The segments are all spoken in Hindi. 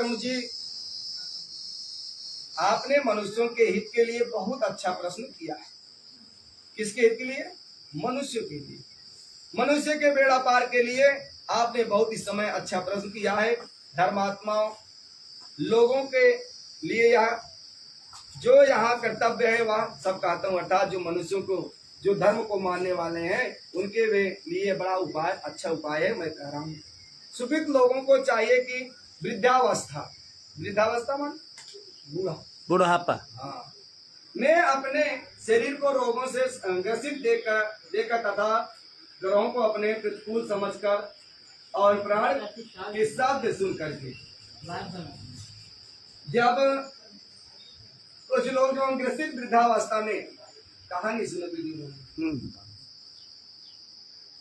अरुण जी, आपने मनुष्यों के हित के लिए बहुत अच्छा प्रश्न किया है। किसके हित के लिए? मनुष्य के लिए, मनुष्य के बेड़ा पार के लिए आपने बहुत इस समय अच्छा प्रश्न किया है। धर्मात्माओं लोगों के लिए यह जो यहाँ कर्तव्य है वह सब कहता हूँ, अर्थात जो मनुष्यों को, जो धर्म को मानने वाले हैं उनके वे लिए बड़ा उपाय, अच्छा उपाय है। मैं कह रहा हूँ सुखित लोगों को चाहिए कि वृद्धावस्था, वृद्धावस्था मान बुढ़ापा, हाँ, में अपने शरीर को रोगों से ग्रसित देकर तथा ग्रहों को अपने प्रतिकूल समझकर और प्राण के शब्द सुन करके, जब कुछ लोग जो ग्रसित वृद्धावस्था में, कहानी सुनो,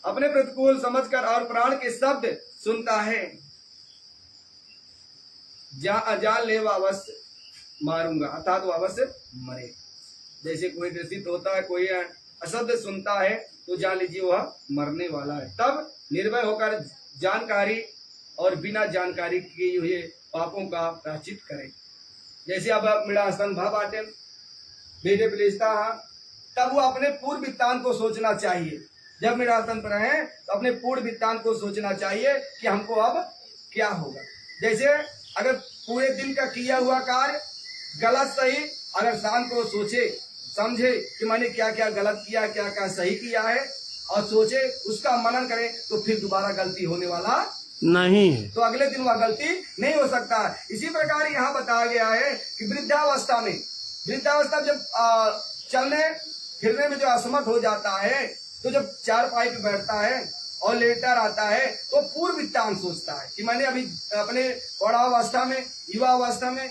अपने प्रतिकूल समझकर और प्राण के शब्द सुनता है, जान ले वह अवश्य मारूंगा, अर्थात वो अवश्य मरे। जैसे कोई ग्रसित होता है, कोई अशब्द सुनता है तो जान लीजिए वह मरने वाला है। तब निर्भय होकर जानकारी और बिना जानकारी किए हुए पापों का प्रायश्चित करें। जैसे अब मेरा स्तन भाव आटे बेटे पिलेस्ता, तब वो अपने पूर्व वृत्तांत को सोचना चाहिए। जब मेरा स्तन पर है तो अपने पूर्व वृत्तांत को सोचना चाहिए कि हमको अब क्या होगा। जैसे अगर पूरे दिन का किया हुआ कार्य गलत सही, अगर शाम को सोचे समझे कि मैंने क्या क्या गलत किया, क्या क्या सही किया है, और सोचे उसका मनन करे, तो फिर दोबारा गलती होने वाला नहीं है, तो अगले दिन वह गलती नहीं हो सकता। इसी प्रकार यहाँ बताया गया है कि वृद्धावस्था में, वृद्धावस्था जब चलने फिरने में जो असमर्थ हो जाता है, तो जब चारपाई पे बैठता है और लेटर आता है तो पूर्व वृत्तांत सोचता है कि मैंने अभी अपने पौरावस्था में, युवा अवस्था में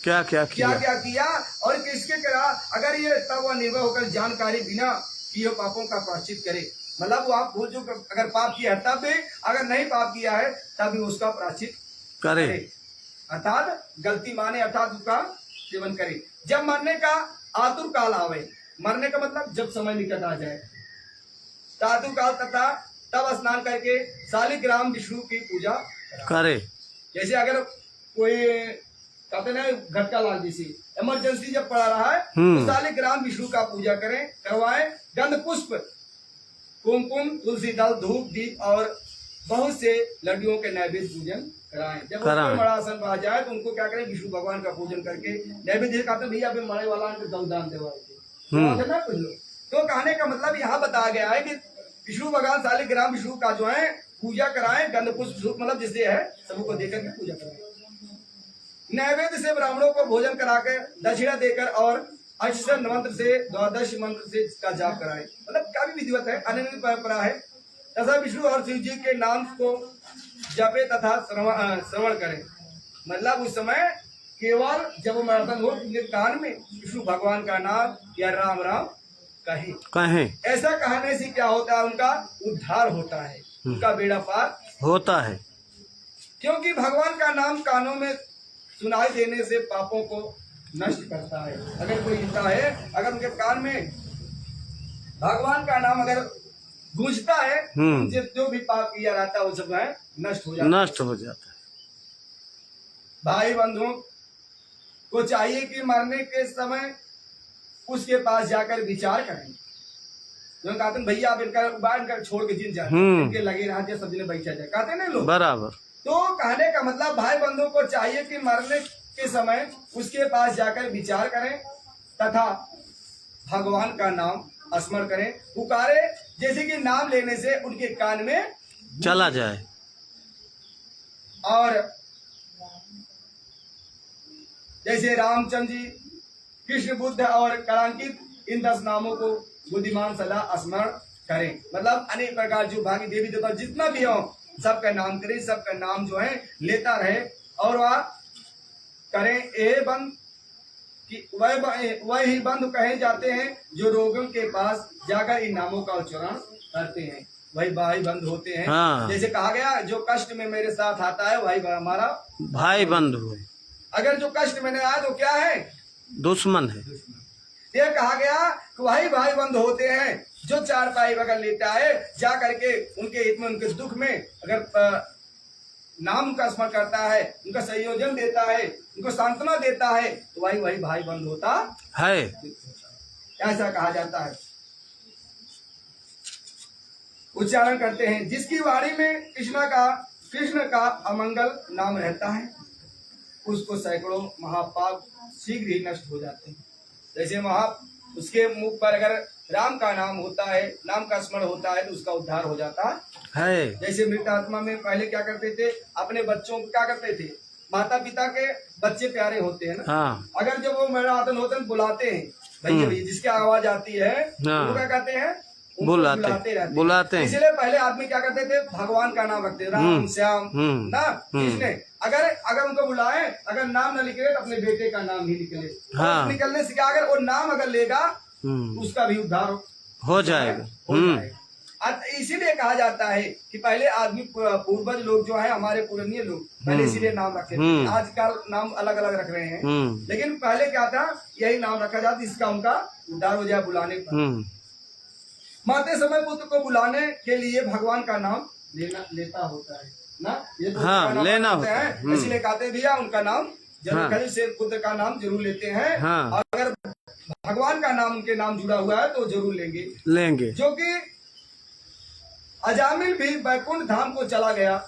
क्या किया और किसके करा। अगर ये तब वह निर्भय होकर जानकारी बिना किए पापों का प्रायश्चित करे, मतलब वो आप भूल जो अगर पाप किया है तब भी, अगर नहीं पाप किया है तब भी उसका प्रायश्चित करे, अर्थात गलती माने, अर्थात उसका सेवन करे। जब मरने का आतुर काल आवे, मरने का मतलब जब समय निकट आ जाए, आतुर काल तथा तब स्नान करके शालिग्राम विष्णु की पूजा करे। जैसे अगर कोई कहते ना घटका लाल जैसी इमरजेंसी जब पड़ा रहा है तो शालिग्राम विष्णु का पूजा करें, करवाएं। गंध पुष्प, कुमकुम, तुलसी दल, धूप, दीप और बहुत से लड्डुओं के नैवेद्य पूजन कराएं। जब उसको मरासन आ जाए तो उनको क्या करें, विष्णु भगवान का पूजन करके नैवेद्य कहते भैया अभी मरे वाला दान देवाए ना कुछ लोग। तो कहने का मतलब यहाँ बताया गया है कि विष्णु भगवान शालिग्राम विष्णु का जो है पूजा कराएं, गंध पुष्प मतलब जिससे है सबको देकर के पूजा कराएं। नैवेद्य से ब्राह्मणों को भोजन कराकर दक्षिणा देकर और अष्टोत्तर मंत्र से, द्वादश मंत्र से इसका जाप कराएं। मतलब क्या भी विधिवत है, अनन्य परंपरा है। तथा विष्णु और शिव जी के नाम को जपे तथा श्रवण करें। मतलब उस समय केवल जब मरण हो कान में विष्णु भगवान का नाम या राम राम कहें। ऐसा कहने से क्या होता है, उनका उद्धार होता है, उनका बेड़ा पार होता है। क्योंकि भगवान का नाम कानों में सुनाई देने से पापों को नष्ट करता है। अगर कोई हिंसा है, अगर उनके कान में भगवान का नाम अगर गूंजता है, उनसे जो भी पाप किया रहता है वो सब है नष्ट हो जाता है। भाई बंधुओं को चाहिए कि मरने के समय उसके पास जाकर विचार करें। जो कहते हैं भैया आप इनका छोड़ के जिन जाए, इनके लगे रहते सब दिन बैठा जाए, कहते नहीं लोग बराबर। तो कहने का मतलब भाई बंधुओं को चाहिए कि मरने के समय उसके पास जाकर विचार करें तथा भगवान का नाम स्मरण करें, पुकारे, जैसे कि नाम लेने से उनके कान में चला जाए। और जैसे रामचंद्र जी, कृष्ण, बुद्ध और कलांकित, इन 10 नामों को बुद्धिमान सदा स्मरण करें। मतलब अनेक प्रकार जो भागी देवी देवता जितना भी हो सबका नाम करें, सबका नाम जो है लेता रहे। और वह करें ये बंद कि वह ही बंद कहे जाते हैं जो रोगों के पास जाकर इन नामों का उच्चारण करते हैं, वही भाई बंद होते हैं। जैसे कहा गया जो कष्ट में मेरे साथ आता है वही हमारा भाई बंधु है। अगर जो कष्ट में आया तो क्या है, दुश्मन है। ये कहा गया कि वही भाई बंद होते हैं जो चारपाई बगल लेता है, जा करके उनके हित में, उनके दुख में अगर नाम उनका स्मरण करता है, उनका संयोजन देता है, उनको सांत्वना देता है, तो वही भाई बंधु होता है। ऐसा कहा जाता है। उच्चारण करते हैं, जिसकी वाणी में कृष्ण का अमंगल नाम रहता है, उसको सैकड़ों महापाप शीघ्र ही नष्ट हो जाते हैं। जैसे उसके मुख पर अगर राम का नाम होता है, नाम का स्मरण होता है, तो उसका उद्धार हो जाता है। जैसे मृत आत्मा में पहले क्या करते थे, अपने बच्चों को क्या करते थे, माता पिता के बच्चे प्यारे होते हैं ना, हाँ। अगर जब वो मेरा आदन होते हैं बुलाते हैं, भैया भैया जिसकी आवाज आती है, हाँ। वो क्या कहते हैं, उनको बुलाते हैं। इसलिए पहले आदमी क्या करते थे, भगवान का नाम रखते, राम श्याम ना, किसने अगर उनको बुलाए, अगर नाम न निकले तो अपने बेटे का नाम ही निकले। हाँ। निकलने से क्या, अगर वो नाम अगर लेगा उसका भी उद्धार हो जाएगा। इसीलिए कहा जाता है कि पहले आदमी पूर्वज लोग जो है, हमारे पुराने लोग पहले इसीलिए नाम रखे थे। आजकल नाम अलग अलग रख रहे हैं, लेकिन पहले क्या था, यही नाम रखा जाता, इसका उनका उद्धार हो जाए बुलाने पर। मरते समय पुत्र को बुलाने के लिए भगवान का नाम लेता होता है ना, ये तो हाँ, लेना होता है। इसलिए कहते भैया उनका नाम जरूर करें, शेर पुत्र का नाम जरूर लेते हैं। हाँ। अगर भगवान का नाम उनके नाम जुड़ा हुआ है तो जरूर लेंगे। जो कि अजामिल भी बैकुंठ धाम को चला गया,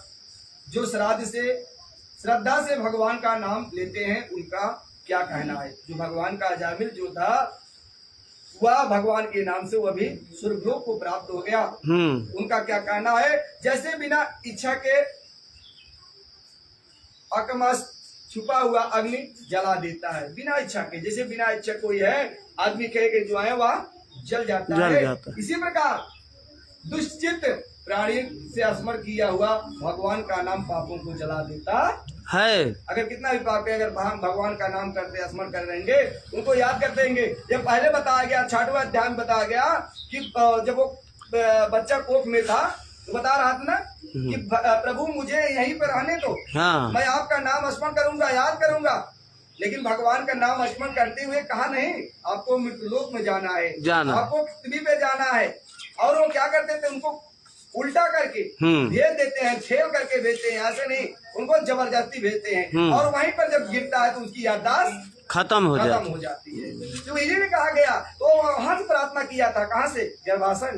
जो श्रद्धा से भगवान का नाम लेते हैं, उनका क्या कहना है। जो भगवान का अजामिल जो था, वह भगवान के नाम से वह भी स्वर्गलोक को प्राप्त हो गया। उनका क्या कहना है, जैसे बिना इच्छा के अकमस छुपा हुआ अग्नि जला देता है, बिना इच्छा के, जैसे बिना इच्छा कोई है आदमी कहे के जो है वह जल जाता है। इसी प्रकार दुष्चित प्राणी से स्मरण किया हुआ भगवान का नाम पापों को जला देता है। अगर कितना भी पाप है, अगर भगवान का नाम करते स्मरण कर रहेंगे, उनको याद करते रहेंगे। ये पहले बताया गया, 6वां अध्याय में बताया गया कि जब वो बच्चा कोख में था तो बता रहा था ना कि प्रभु मुझे यहीं पर रहने दो, हाँ। मैं आपका नाम स्मरण करूंगा, याद करूंगा। लेकिन भगवान का नाम स्मरण करते हुए कहा नहीं, आपको मृत्युलोक में जाना है, आपको पृथ्वी पे जाना है। और वो क्या करते थे, उनको उल्टा करके भेज देते हैं, खेल करके भेजते हैं, ऐसे नहीं, उनको जबरदस्ती भेजते हैं। और वहीं पर जब गिरता है तो उसकी याददाश्त खत्म हो जाती है। तो इसीलिए कहा गया, तो वहां से प्रार्थना किया था, कहाँ से, गर्भाशय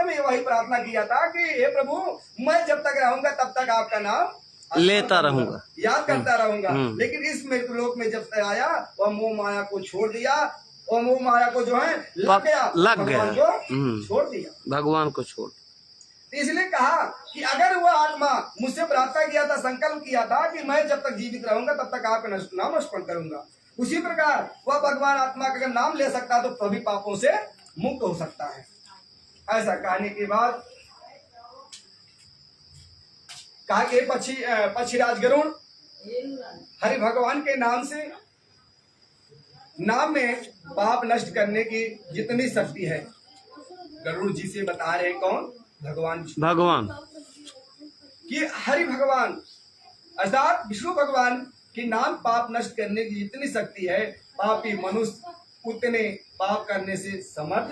में वही प्रार्थना किया था कि हे प्रभु, मैं जब तक रहूंगा तब तक आपका नाम लेता रहूंगा, याद करता रहूंगा। लेकिन इस मृत्युलोक में जब तक आया, वह मोह माया को छोड़ दिया, और मोह माया को जो है लग गया, भगवान को छोड़ दिया, भगवान को छोड़। इसलिए कहा कि अगर वह आत्मा मुझसे प्रार्थना किया था, संकल्प किया था कि मैं जब तक जीवित रहूंगा तब तक आपका नाम स्मरण करूंगा, उसी प्रकार वह भगवान आत्मा का अगर नाम ले सकता तो सभी पापों से मुक्त हो सकता है। ऐसा कहने के बाद कहा कि पक्षीराज गरुड़, हरि भगवान के नाम से, नाम में पाप नष्ट करने की जितनी शक्ति है, गरुड़ जी से बता रहे कौन, भगवान कि हरि भगवान अर्थात विष्णु भगवान के नाम पाप नष्ट करने की जितनी शक्ति है, पापी मनुष्य उतने पाप करने से समर्थ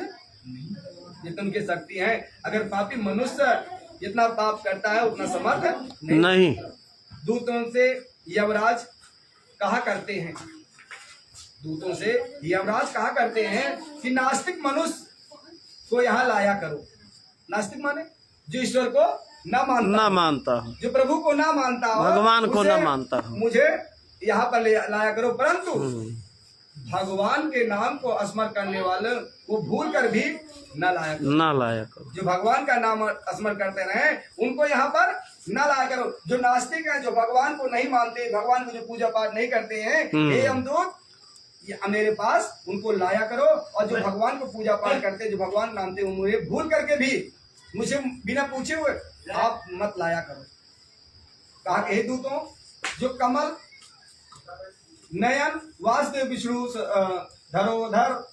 जितनी उनकी शक्ति है। अगर पापी मनुष्य जितना पाप करता है उतना समर्थ नहीं। दूतों से यमराज कहा करते हैं, दूतों से यमराज कहा करते हैं कि नास्तिक मनुष्य को यहाँ लाया करो। नास्तिक माने जो ईश्वर को ना मानता हो, जो प्रभु को ना मानता हो, भगवान को ना मानता हो, मुझे यहाँ पर लाया करो। परंतु भगवान के नाम को स्मरण करने वाले वो भूल कर भी न लाया करो। जो भगवान का नाम स्मरण करते रहे उनको यहाँ पर न लाया करो। जो नास्तिक हैं, जो भगवान को नहीं मानते, भगवान को जो पूजा पाठ नहीं करते हैं, हे यमदूत मेरे पास उनको लाया करो। और जो भगवान को पूजा पाठ करते, जो भगवान मानते, उन्हें भूल करके भी मुझे बिना पूछे हुए आप मत लाया करो। कहा हे दूतों, जो कमल नयन वासुदेव विष्णु धरोधर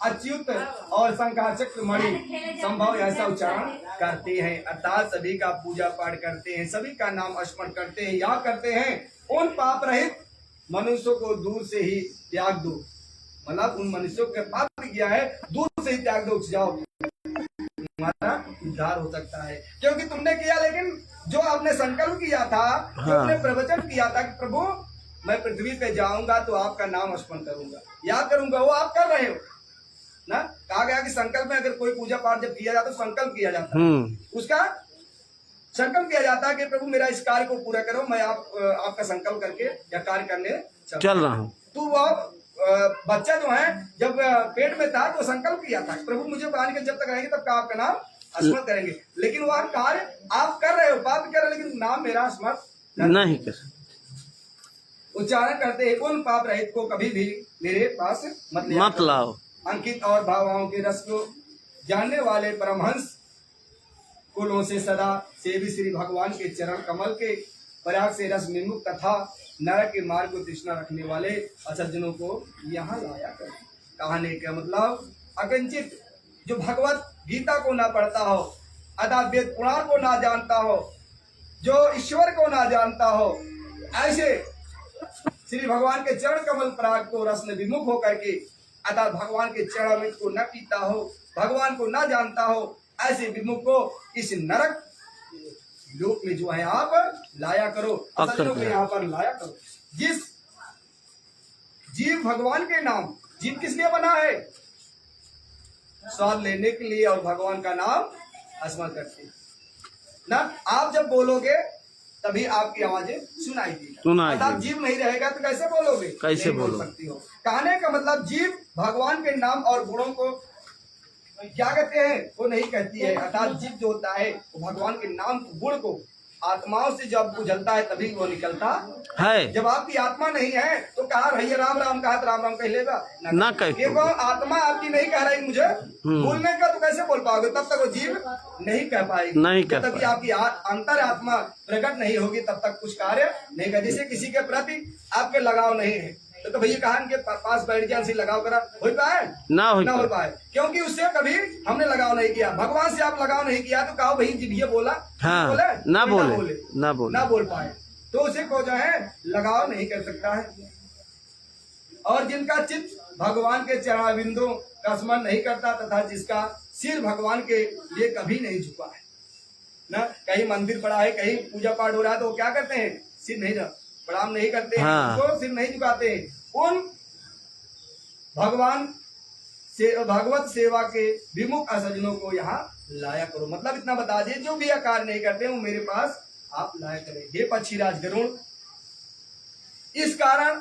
अच्युत और शंखाचक्र मणि संभव ऐसा उच्चारण करते हैं, अर्थात सभी का पूजा पाठ करते हैं, सभी का नाम स्मरण करते हैं, याद करते हैं, उन पाप रहित मनुष्यों को दूर से ही त्याग दो। मतलब उन मनुष्यों के पाप किया है दूर से ही त्याग दो, जाओ, तुम्हारा उद्धार हो सकता है। क्योंकि तुमने किया लेकिन जो आपने संकल्प किया था, जो हाँ। आपने प्रवचन किया था कि प्रभु मैं पृथ्वी पे जाऊंगा तो आपका नाम स्मरण करूंगा, याद करूंगा, वो आप कर रहे हो ना। कहा गया कि संकल्प में अगर कोई पूजा पाठ जब किया जाता है तो संकल्प किया जाता है, उसका संकल्प किया जाता है कि प्रभु मेरा इस कार्य को पूरा करो, मैं आपका संकल्प करके या कार्य करने चल रहा हूँ। तो वो बच्चा जो है जब पेट में था तो संकल्प किया था प्रभु मुझे पानी के जब तक रहेंगे तब आपका नाम स्मरण करेंगे, लेकिन वह कार्य आप कर रहे हो, पाप कर रहे हो, लेकिन नाम मेरा स्मरण नहीं कर उच्चारण करते हैं। उन पाप रहित को कभी भी मेरे पास मत लाओ। अंकित और भावों के रस को जानने वाले परमहंस कुलों से सदा सेवी श्री भगवान के चरण कमल के पराग से रस विमुख तथा नरक के मार्ग को तृष्णा रखने वाले असज्जनों को यहाँ लाया कर। कहने का मतलब अकिंचित जो भगवत गीता को ना पढ़ता हो, अर्थात वेद पुराण को ना जानता हो, जो ईश्वर को ना जानता हो, ऐसे श्री भगवान के चरण कमल पराग को रस में विमुख होकर के अर्थात भगवान के चरणामृत को न पीता हो, भगवान को न जानता हो, ऐसे विमुख को इस नरक लोक में जो है आप लाया करो, असज्जनों को यहाँ पर लाया करो। जिस जीव भगवान के नाम, जीव किस लिए बना है? स्वाद लेने के लिए और भगवान का नाम स्मरण करते हैं ना। आप जब बोलोगे तभी आपकी आवाजें सुनाई देगी, अर्थात जीव नहीं रहेगा तो कैसे बोलोगे, कैसे बोल सकती हो। कहने का मतलब जीव भगवान के नाम और गुणों को क्या कहते हैं वो नहीं कहती है, अर्थात जीव जो होता है वो भगवान के नाम गुण को आत्माओं से जब उजलता है तभी वो निकलता है। जब आपकी आत्मा नहीं है तो कहा भैया राम राम कहा तो राम राम कह लेगा ना कह। आत्मा आपकी नहीं कह रही मुझे बोलने का तो कैसे बोल पाओगे, तब तक वो जीव नहीं कह पाएगी, नहीं जब तक आपकी अंतर आत्मा प्रकट नहीं होगी तब तक कुछ कार्य नहीं कर। जैसे किसी के प्रति आपके लगाव नहीं है तो भैया कहा के पास बैठ जाए लगाव करा हो पाए ना हो पाए, क्योंकि उससे कभी हमने लगाव नहीं किया। भगवान से आप लगाव नहीं किया तो कहो भैया जीभिया बोला, हाँ, बोले ना बोल पाए तो उसे को जो है लगाव नहीं कर सकता है। और जिनका चित्त भगवान के चरणारविंदों का स्मरण नहीं करता तथा जिसका सिर भगवान के लिए कभी नहीं झुका है ना, कहीं मंदिर पड़ा है, कहीं पूजा पाठ हो रहा है तो वो क्या करते हैं, सिर नहीं प्रणाम नहीं करते हैं, तो सिर नहीं झुकाते हैं। उन भगवान से भगवत सेवा के विमुख असज्जनों को यहाँ लाया करो। मतलब इतना बता दिए जो भी कार्य नहीं करते वो मेरे पास आप लाया करें। हे पक्षीराज गरुड़, इस कारण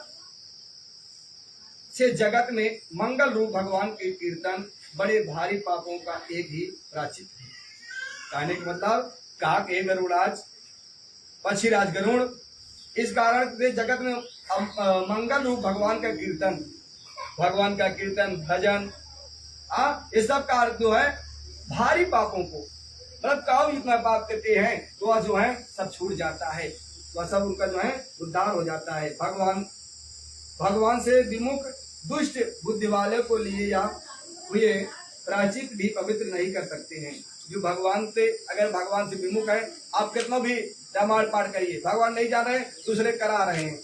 से जगत में मंगल रूप भगवान के कीर्तन बड़े भारी पापों का एक ही प्राचित है। कहने का मतलब कहा कि गरुड़ाज पक्षीराज गरुड़, इस कारण से जगत में मंगल रूप भगवान का कीर्तन भजन ये सब कार्य जो है भारी पापों को मतलब काउ इतना पाप करते हैं तो वह जो है सब छूट जाता है, वह सब उनका जो है उद्धार हो जाता है। भगवान से विमुख दुष्ट बुद्धि वाले को लिए या हुए प्राचित भी पवित्र नहीं कर सकते हैं। जो भगवान से अगर भगवान से विमुख है, आप कितना भी रामायण पाठ करिए, भगवान नहीं जान रहे दूसरे करा रहे हैं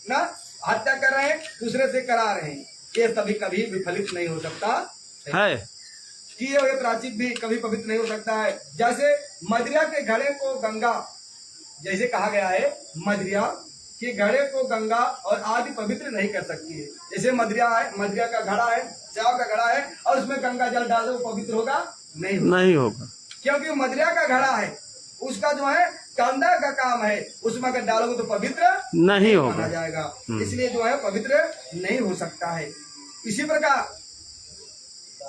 ना, हत्या कर रहे हैं दूसरे से करा रहे हैं, ये सभी कभी विफलित नहीं हो सकता है। किए हुए प्राचित भी कभी पवित्र नहीं हो सकता है। जैसे मदिरा के घड़े को गंगा, जैसे कहा गया है मदिरा के घड़े को गंगा और आदि पवित्र नहीं कर सकती है। जैसे मदिरा है, मदिरा का घड़ा है, चाव का घड़ा है और उसमें गंगा जल डाल दो पवित्र होगा नहीं होगा, क्योंकि मदिरा का घड़ा है, उसका जो है कांदा का काम है, उसमें अगर डालोगे तो पवित्र नहीं माना जाएगा, इसलिए जो है पवित्र नहीं हो सकता है। इसी प्रकार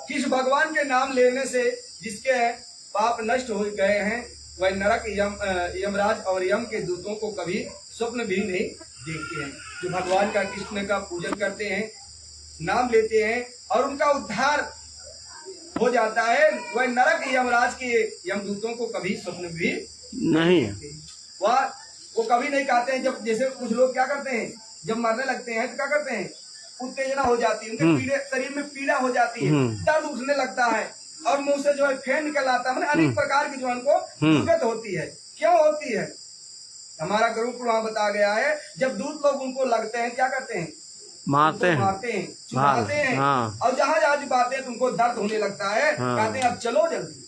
किस भगवान के नाम लेने से जिसके पाप नष्ट हो गए हैं वह नरक यमराज और यम के दूतों को कभी स्वप्न भी नहीं देखते हैं। जो भगवान का कृष्ण का पूजन करते हैं, नाम लेते हैं और उनका उद्धार हो जाता है, वह नरक यमराज के यमदूतों को कभी स्वप्न भी नहीं वो कभी नहीं कहते हैं। जब जैसे कुछ लोग क्या करते हैं, जब मरने लगते हैं तो क्या करते हैं, उत्तेजना हो जाती है, उनके शरीर में पीड़ा हो जाती है, दर्द उठने लगता है और मुंह से जो है फेन निकल आता है, अनेक प्रकार की जो उनको दिक्कत होती है। क्यों होती है? हमारा गुरु वहाँ बता गया है, जब दूध लोग उनको लगते हैं क्या करते हैं, मारते हैं चुभाते हैं और जहाँ जहाँ चुभाते हैं तुमको दर्द होने लगता है, कहते हैं अब चलो जल्दी,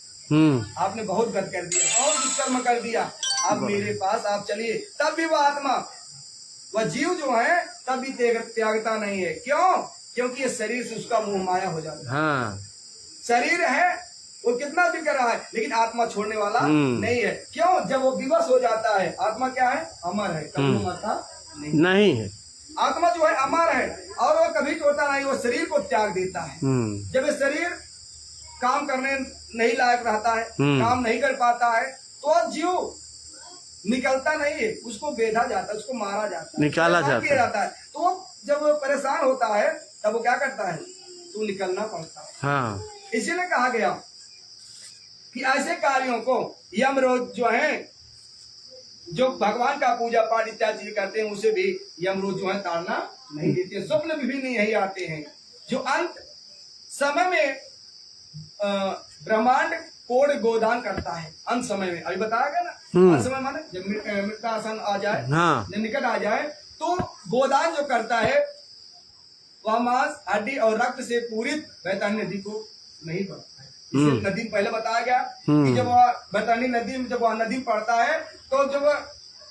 आपने बहुत गलत कर दिया, बहुत दुष्कर्म कर दिया, अब मेरे पास आप चलिए। तब भी वह आत्मा, वह जीव जो है तब भी त्यागता नहीं है। क्यों? क्योंकि ये शरीर से उसका मोह माया हो जाता है। हाँ। शरीर है वो कितना भी कर रहा है, लेकिन आत्मा छोड़ने वाला नहीं है। क्यों? जब वो विवश हो जाता है, आत्मा क्या है? अमर है, कभी मरता नहीं है। आत्मा जो है अमर है और वो कभी छोड़ता नहीं, वो शरीर को त्याग देता है। जब ये शरीर काम करने नहीं लायक रहता है, काम नहीं कर पाता है, तो जीव निकलता नहीं है, उसको बेधा जाता है, उसको मारा जाता है, निकाला जाता है। तो जब वो परेशान होता है तब वो क्या करता है? तो निकलना पड़ता है। हाँ। इसीलिए कहा गया कि ऐसे कार्यों को यमरोज जो है, जो भगवान का पूजा पाठ इत्यादि चीज करते हैं, उसे भी यमरोज जो है ताड़ना नहीं देते। स्वप्न भी नहीं यही आते हैं जो अंत समय में ब्रह्मांड कोड गोदान करता है। अंत समय में अभी बताया गया ना, अंत समय माने जब मृत्यासन आ जाए, जब निकट आ जाए, तो गोदान जो करता है वह मांस, हड्डी और रक्त से पूरित वैतरणी नदी को नहीं पड़ता है। इसे नदी में पहले बताया गया कि जब वह वैतरणी नदी में जब वह नदी में पड़ता है, तो जब वह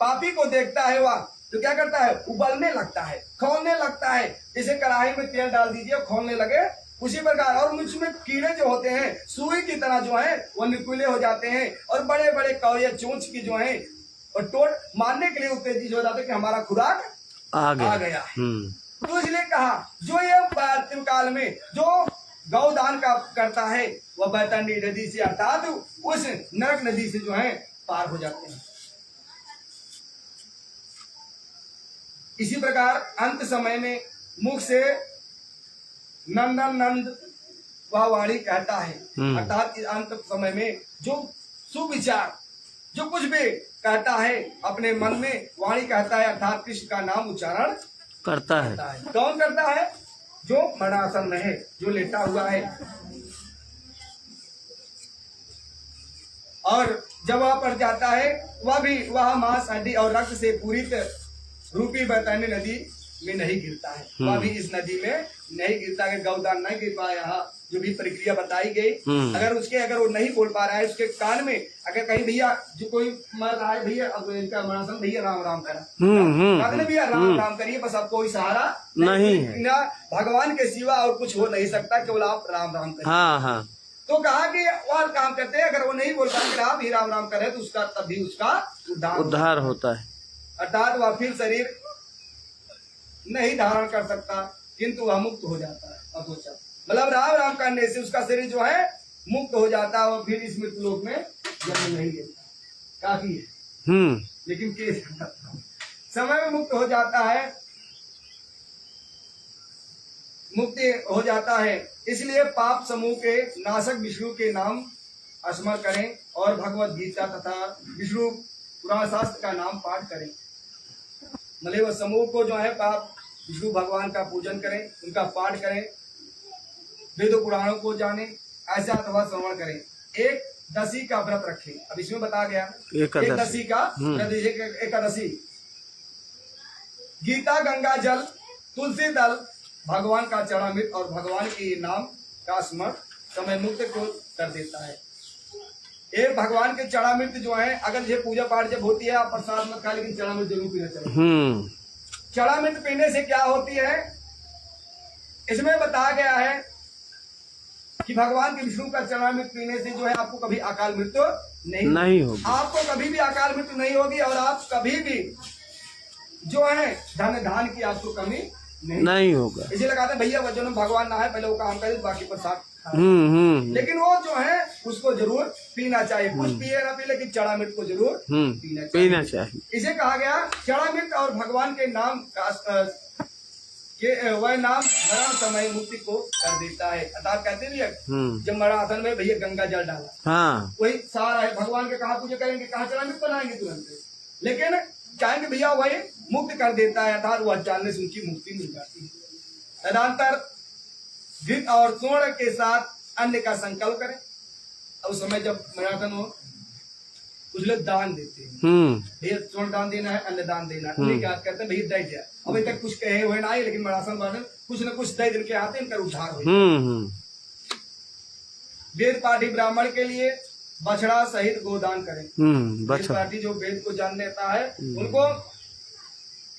पापी को देखता है वह तो क्या करता है? उबलने लगता है, खौलने लगता है। जैसे कढ़ाई में तेल डाल दीजिए, खौलने लगे, उसी प्रकार। और उसमें कीड़े जो होते हैं सुई की तरह जो है वो नुकीले हो जाते हैं, और बड़े बड़े कौड़िया चोंच की जो है और टोट मारने के लिए उत्तेजित हो जाते हैं कि हमारा खुराक आ गया है। तो इसलिए कहा जो ये पार्थिव काल में जो गौदान का करता है वह बैतरणी नदी से अर्थात उस नरक नदी से जो है पार हो जाते हैं। इसी प्रकार अंत समय में मुख से नंदन नंद वह वाणी कहता है, अर्थात इस अंत समय में जो सुविचार जो कुछ भी कहता है अपने मन में वाणी कहता है, अर्थात कृष्ण का नाम उच्चारण करता है। कौन करता है? जो मरणासन में है, जो लेटा हुआ है। और जब वह पड़ जाता है वह भी वह मांस, हड्डी और रक्त से पूरित रूपी बैतरणी नदी में नहीं गिरता है। वह भी इस नदी में नहीं गिरता है। गौदान नहीं गिर पाया, यहाँ जो भी प्रक्रिया बताई गई, अगर वो नहीं बोल पा रहा है, उसके कान में अगर कहीं भैया जो कोई मर रहा है, भैया अब इनका मरासन, भैया राम राम करा, भैया राम राम करिए, बस अब कोई सहारा नहीं है, भगवान के सिवा और कुछ हो नहीं सकता, केवल आप राम राम करिए। तो कहा कि वह काम करते हैं, अगर वो नहीं बोल पाएंगे आप ही राम राम करे तो उसका तब भी उसका उद्धार होता है। अर्थात वह फिर शरीर नहीं धारण कर सकता, किंतु वह मुक्त हो जाता है। मतलब राम राम करने से उसका शरीर जो है मुक्त हो जाता है और फिर इस मृत्यु लोक में जन्म नहीं लेता। काफी है। लेकिन समय में मुक्त हो जाता है, मुक्ति हो जाता है। इसलिए पाप समूह के नाशक विष्णु के नाम स्मरण करें और भगवत गीता तथा विष्णु पुराण शास्त्र का नाम पाठ करें। मतलब वह समूह को जो है पाप विष्णु भगवान का पूजन करें, उनका पाठ करें, वेदों पुराणों को जाने, ऐसा अथवा श्रवण करें। एक दशी का व्रत रखें। अब इसमें बता गया एकदशी का एकादशी, गीता, गंगा जल, तुलसी दल, भगवान का चरणामृत और भगवान के नाम का स्मरण समय मुक्त को कर देता है। एक भगवान के चरणामृत जो है, अगर ये पूजा पाठ जब होती है आप प्रसाद मत खा, लेकिन चरणामृत जरूर पीना चाहिए। चरणामृत पीने से क्या होती है, इसमें बताया गया है कि भगवान के विष्णु का चरणामृत पीने से जो है आपको कभी अकाल मृत्यु नहीं होगी। आपको कभी भी अकाल मृत्यु नहीं होगी और आप कभी भी जो है धन धान की आपको कमी नहीं होगा। इसलिए लगाते हैं भैया वजन भगवान ना है, पहले वो काम करे बाकी प्रसाद। लेकिन वो जो है उसको जरूर पीना चाहिए। कुछ पिए ना पिए, लेकिन चरणामृत को जरूर पीना चाहिए। इसे कहा गया चरणामृत और भगवान के नाम का वह नाम मरण समय मुक्ति को कर देता है। अर्थात कहते हैं जब मरणासन में भैया गंगा जल डाला, वही सारा है। भगवान के कहा पूजा करेंगे, कहा चरणामृत बनाएंगे तुरंत, लेकिन चाहेंगे भैया वही मुक्त कर देता है। अर्थात वह जानने से उनकी मुक्ति मिल जाती है। तदंतर घृत और स्वर्ण के साथ अन्न का संकल्प करें। उस समय जब मराठन हो कुछ लोग दान देते हैं, भैया स्वर्ण दान देना है, अन्न दान देना है, उन्हें क्या कहते हैं भैया दे दिया। अभी तक कुछ कहे हुए ना, लेकिन मरासन वाले कुछ न कुछ दे दिन के आते हैं, इनका उद्धार हो। वेद पाठी ब्राह्मण के लिए बछड़ा सहित गोदान करें। एक बछड़ा पार्टी जो वेद को जान लेता है उनको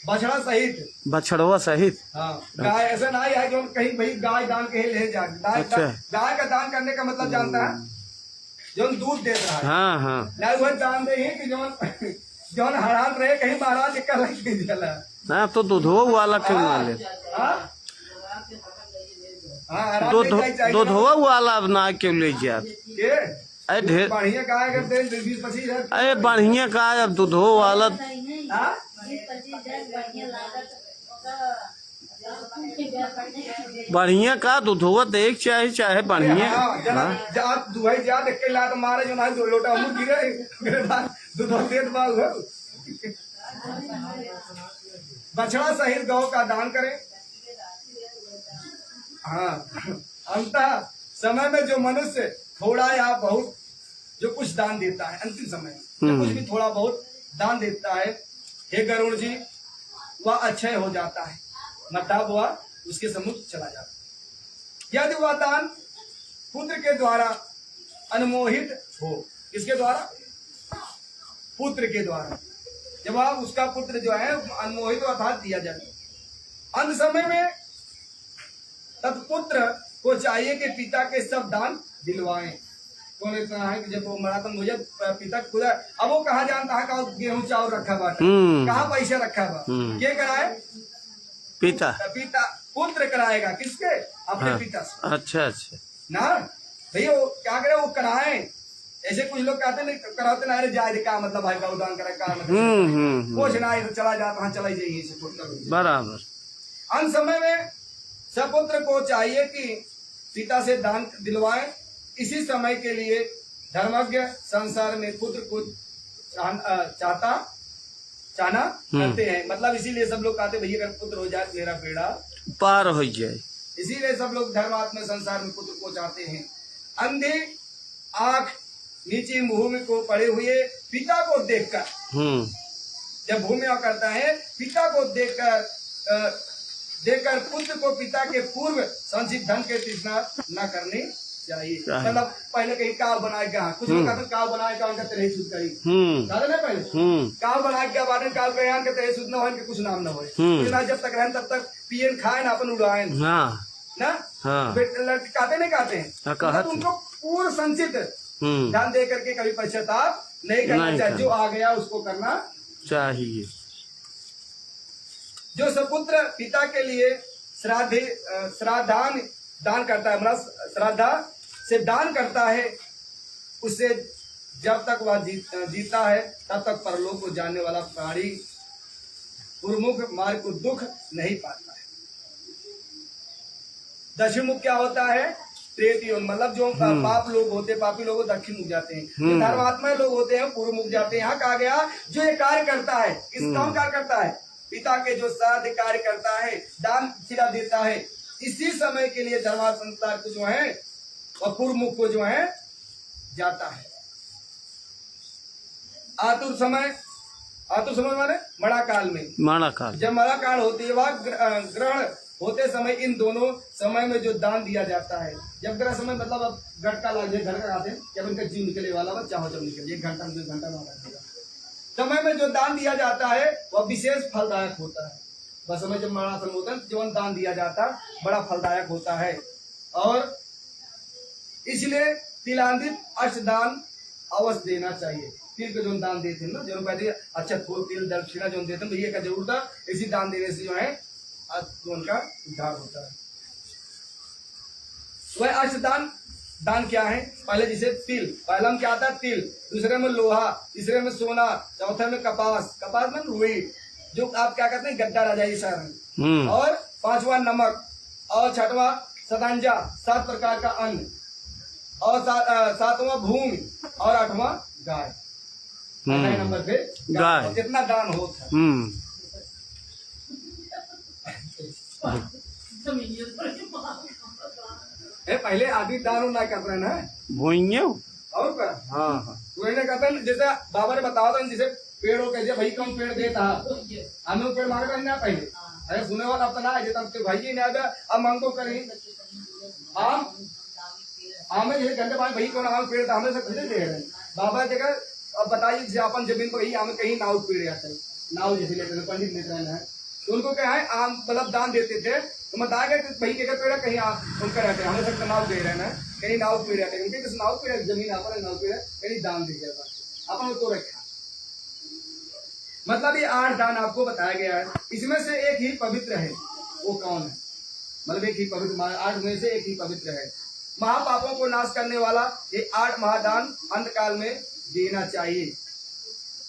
बछड़ा सहित, बछड़वा सहित। हाँ गाय ऐसा ना है जो कहीं भाई गाय दान कहीं ले जा, गाय अच्छा। गाय का दान करने का मतलब जानता है जो दूध दे रहा है, हाँ हाँ ना वह दान दे ही कि जो हरान रहे कहीं महाराज का लग नहीं जला। हाँ तो दूधवा वाला क्यों ना ले, हाँ हरान नहीं चाहिए। दूधवा वाला ना क्यों ले जात। ये अरे ढेर बढ़िया गाय करते 20-25 अरे बढ़िया का अब दूधो वाला हाँ? बढ़िया का दूधवा देख चाहे चाहे बढ़िया। हाँ, जरा दुहाई जा देख के लात मारे जो ना दो लोटा मुंह गिरे दूध देत बाल हो। बछड़ा सहित गौ का दान करें। हाँ अंतः समय में जो मनुष्य थोड़ा या बहुत जो कुछ दान देता है, अंतिम समय में जो कुछ भी थोड़ा बहुत दान देता है, हे गरुड़ जी वह अक्षय हो जाता है, मतलब वह उसके सम्मुख चला जाता है। यदि वह दान पुत्र के द्वारा अनुमोहित हो, किसके द्वारा? पुत्र के द्वारा। जब आप उसका पुत्र जो है अनुमोहित अर्थात दिया जाए, अंत समय में तत्पुत्र को चाहिए कि पिता के सब दान दिलवाएं। कौन इतना है कि जब वो मरा तो मुझे पिता खुदा, अब वो कहाँ जानता है कहाँ गेहूं चावल रखा हुआ, कहाँ पैसा रखा हुआ, ये कराए पिता। पिता पुत्र कराएगा किसके? अपने पिता से। अच्छा अच्छा ना भैया वो क्या करे, वो कराए। ऐसे कुछ लोग कहते नहीं कराते ना, अरे जाए का मतलब भाई का दान करे का मतलब कुछ ना तो चला जाता हाँ चला जाइए से पुत्र बराबर। अंत समय में सपुत्र को चाहिए कि पिता से दान दिलवाएं। इसी समय के लिए धर्मज्ञ संसार में पुत्र को चाहना करते हैं, मतलब इसीलिए सब लोग कहते भैया अगर पुत्र हो जाए मेरा बेड़ा पार हो जाए, इसीलिए सब लोग धर्मात्मा संसार में पुत्र को चाहते हैं। अंधे आंख नीचे भूमि को पड़े हुए पिता को देखकर, जब भूमि करता है पिता को देखकर पुत्र को पिता के पूर्व संचित धन के तृष्णा न करनी चाहिए। मतलब पहले कहीं काव बनाएगा, कुछ लोग कहते काव बनाएगा उनका तेरे शुद्ध करी ना पहले काव बनाएगा बाद में काव कल्याण के तेरे शुद्ध न हो कुछ नाम न हो, जब तक रहें तब तक पियन खाए ना अपन उड़ाए ना। कहते नहीं कहते हैं मतलब उनको पूर्व संचित ध्यान दे करके कभी पश्चाताप नहीं करना चाहिए, जो आ गया उसको करना चाहिए। जो सपुत्र पिता के लिए श्राद्धान दान करता है, मतलब श्रद्धा से दान करता है, उससे जब तक वह जीता है तब तक परलोक को जाने वाला प्राणी गुरुमुख मार्ग को दुख नहीं पाता है। दक्षिण मुख क्या होता है? त्रेतयुग, मतलब जो पाप लोग होते हैं, पापी लोग दक्षिण मुख जाते हैं, जो धर्मात्मा लोग होते हैं पूर्व मुख जाते हैं। यहाँ कहा गया जो ये कार्य करता है, इस कौन कार्य करता है? पिता के जो श्राद्ध कार्य करता है, दान खिला देता है, इसी समय के लिए धर्मार्थ संसार को जो है और पूर्व मुख को जो है जाता है। आतुर समय माने मड़ा काल में, मड़ा काल, जब मड़ा काल होती है वह ग्रहण होते समय इन दोनों समय में जो दान दिया जाता है। जब ग्रह समय मतलब अब घटका लग जाए, घर का आते हैं जब उनका जीव निकले वाला वह चाहो जब निकले 1 घंटा 2 घंटा में समय में जो दान दिया जाता है वह विशेष फलदायक होता है। वह समय जब मरा होता है जीवन दान दिया जाता है बड़ा फलदायक होता है, और इसलिए तिलांदित अष्टदान अवश्य देना चाहिए। तिल के जो दान देते हैं ना, जो कहते अच्छा फूल तिल दक्षिणा जो देते हैं भैया का जरूर था, इसी दान देने से जो है उनका उद्धार होता है। वह अष्टदान दान क्या है? पहले जैसे तिल, पहला में क्या आता है? तिल, दूसरे में लोहा, तीसरे में सोना, चौथे में कपास में रुई जो आप क्या कहते हैं गद्दा राजाई शहर, और 5वां नमक, और 6वां सतंजा 7 प्रकार का अन्न, और 7वां भूमि, और 8वां गाय। 8 नंबर पे गाय। कितना दान होता है? पहले आदमी दान ना करते हैं ना भूइया और क्या? हाँ कहते हैं जैसे बाबा ने बताया था जैसे पेड़ हो कैसे भाई कौन पेड़ देता हमें पेड़ मांगा ना पहले, अरे सुने वाला अब तो ना है भाई जी ने अब मांगो करें आम हमें जैसे घंटे बाद वही कौन आम पेड़ था हमें सब खरीदे दे रहे हैं बाबा जगह। अब बताइए जैसे अपन जमीन पर ही हमें कहीं नाव पेड़ जाता है, नाव जैसे लेते थे पंडित लेते हैं तो उनको क्या है आम मतलब दान देते थे। तो बताया गया कि भाई के पेड़ कहीं उनका रहते हैं, हमें सब नाव दे रहे हैं, कहीं नाव पेड़ रहते हैं, उनके किस नाव पेड़ जमीन अपन नाव पेड़ कहीं दान दे दिया अपन तो रखा। मतलब ये 8 दान आपको बताया गया है, इसमें से एक ही पवित्र है। वो कौन है? मतलब एक ही पवित्र 8 में से एक ही पवित्र है। महापापों को नाश करने वाला ये 8 महादान अंतकाल में देना चाहिए।